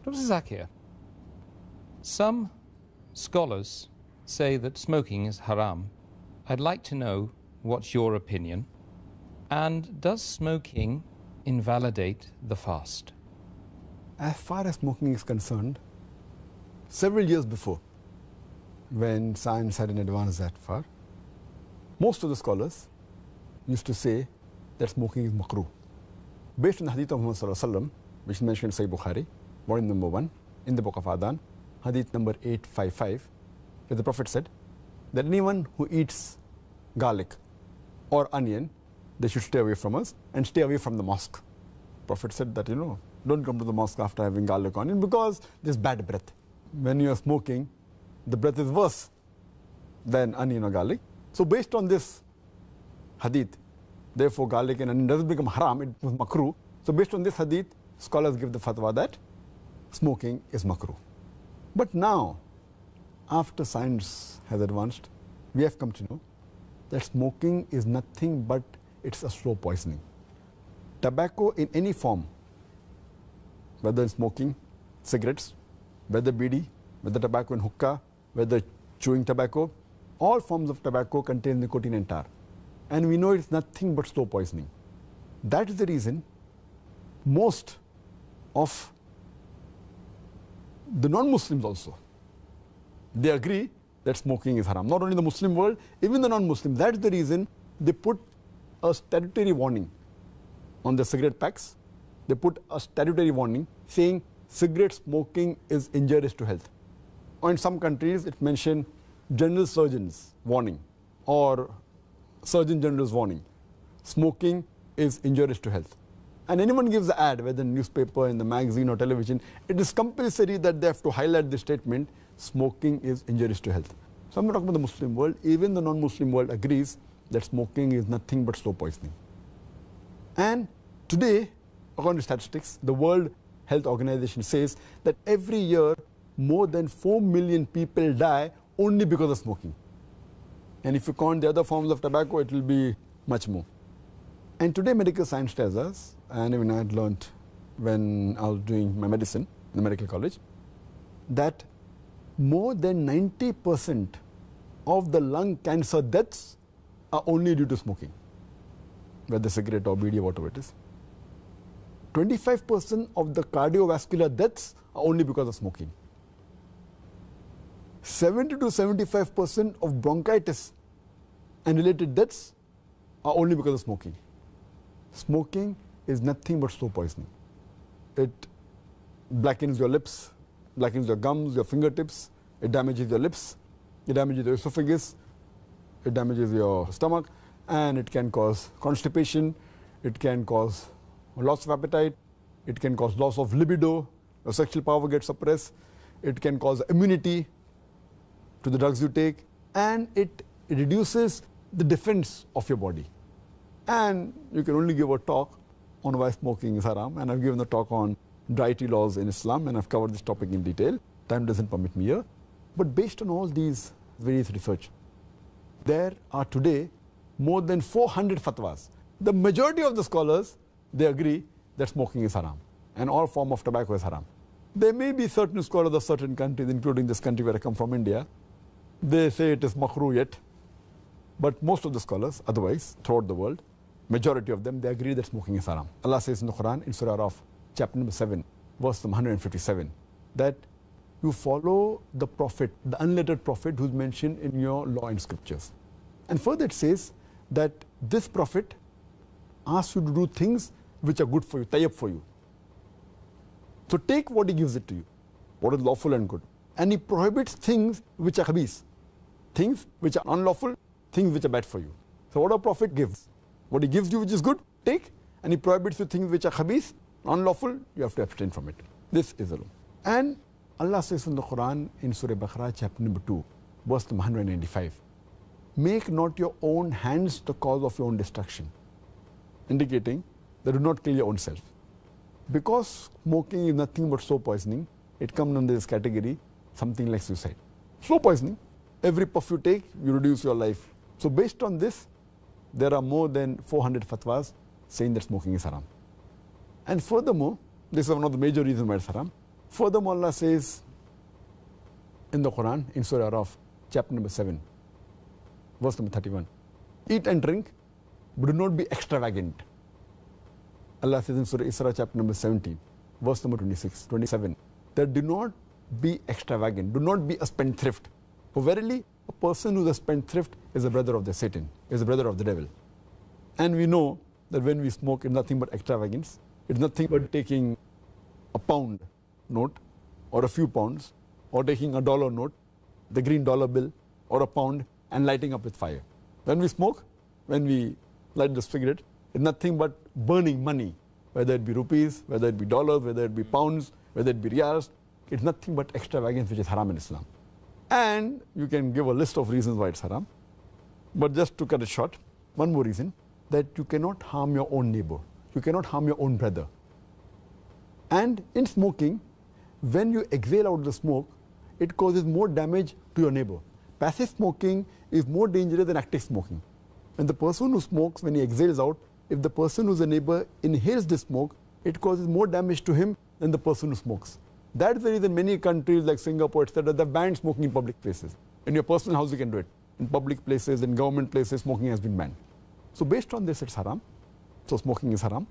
Dr. Zakir, some scholars say that smoking is haram. I'd like to know what's your opinion. And does smoking invalidate the fast? As far as smoking is concerned, several years before, when science hadn't advanced that far, most of the scholars used to say that smoking is makruh. Based on the hadith of Muhammad sallallahu alaihi wasallam, which is mentioned in Sahih Bukhari, volume number 1, in the book of Adhan, hadith number 855, where the Prophet said that anyone who eats garlic or onion, they should stay away from us and stay away from the mosque. Prophet said that, don't come to the mosque after having garlic or onion because there's bad breath. When you are smoking, the breath is worse than onion or garlic. So based on this hadith, therefore garlic and onion doesn't become haram, it was makruh. So based on this hadith, scholars give the fatwa that smoking is makruh. But now, after science has advanced, we have come to know that smoking is nothing but it's a slow poisoning. Tobacco in any form, whether smoking, cigarettes, whether bidi, whether tobacco and hookah, whether chewing tobacco, all forms of tobacco contain nicotine and tar. And we know it's nothing but slow poisoning. That is the reason most of the non-Muslims also, they agree that smoking is haram. Not only the Muslim world, even the non-Muslims. That's the reason they put a statutory warning on the cigarette packs. They put a statutory warning saying cigarette smoking is injurious to health. Or in some countries, it mentioned general surgeon's warning or surgeon general's warning. Smoking is injurious to health. And anyone gives an ad, whether in newspaper, in the magazine or television, it is compulsory that they have to highlight the statement, smoking is injurious to health. So I'm not talking about the Muslim world, even the non-Muslim world agrees that smoking is nothing but slow poisoning. And today, according to statistics, the World Health Organization says that every year more than 4 million people die only because of smoking. And if you count the other forms of tobacco, it will be much more. And today medical science tells us, and even I had learned when I was doing my medicine in the medical college, that more than 90% of the lung cancer deaths are only due to smoking, whether cigarette or bidi or whatever it is. 25% of the cardiovascular deaths are only because of smoking. 70 to 75% of bronchitis and related deaths are only because of smoking. Smoking is nothing but slow poisoning. It blackens your lips, blackens your gums, your fingertips, it damages your lips, it damages your esophagus, it damages your stomach, and it can cause constipation, it can cause loss of appetite, it can cause loss of libido, your sexual power gets suppressed, it can cause immunity to the drugs you take, and it reduces the defense of your body. And you can only give a talk on why smoking is haram, and I've given a talk on dietary laws in Islam, and I've covered this topic in detail. Time doesn't permit me here. But based on all these various research, there are today more than 400 fatwas. The majority of the scholars, they agree that smoking is haram, and all form of tobacco is haram. There may be certain scholars of certain countries, including this country where I come from, India, they say it is makruh yet. But most of the scholars, otherwise, throughout the world, majority of them, they agree that smoking is haram. Allah says in the Quran, in Surah Araf, chapter number 7, verse number 157, that you follow the prophet, the unlettered prophet who's mentioned in your law and scriptures. And further it says that this prophet asks you to do things which are good for you, tayyib for you. So take what he gives it to you, what is lawful and good. And he prohibits things which are khabis, things which are unlawful, things which are bad for you. So what a prophet gives, what he gives you which is good, take, and he prohibits you things which are khabis, unlawful, you have to abstain from it. This is the law. And Allah says in the Quran in Surah Baqarah chapter number 2, verse number 195, make not your own hands the cause of your own destruction, indicating that do not kill your own self. Because smoking is nothing but slow poisoning, it comes under this category, something like suicide. Slow poisoning, every puff you take, you reduce your life. So based on this, there are more than 400 fatwas saying that smoking is haram. And furthermore, this is one of the major reasons why it's haram. Furthermore, Allah says in the Quran, in Surah Araf, chapter number 7, verse number 31, eat and drink, but do not be extravagant. Allah says in Surah Isra, chapter number 17, verse number 27, that do not be extravagant, do not be a spendthrift. For verily, a person who is a spendthrift is a brother of the Satan, is a brother of the devil. And we know that when we smoke, it's nothing but extravagance. It's nothing but taking a pound note or a few pounds, or taking a dollar note, the green dollar bill, or a pound, and lighting up with fire. When we smoke, when we light the cigarette, it's nothing but burning money, whether it be rupees, whether it be dollars, whether it be pounds, whether it be riyals. It's nothing but extravagance, which is haram in Islam. And you can give a list of reasons why it's haram. But just to cut it short, one more reason, that you cannot harm your own neighbor. You cannot harm your own brother. And in smoking, when you exhale out the smoke, it causes more damage to your neighbor. Passive smoking is more dangerous than active smoking. And the person who smokes, when he exhales out, if the person who's a neighbor inhales the smoke, it causes more damage to him than the person who smokes. That's the reason many countries like Singapore, etc., they've banned smoking in public places. In your personal house, you can do it. In public places, in government places, smoking has been banned. So based on this, it's haram. So smoking is haram.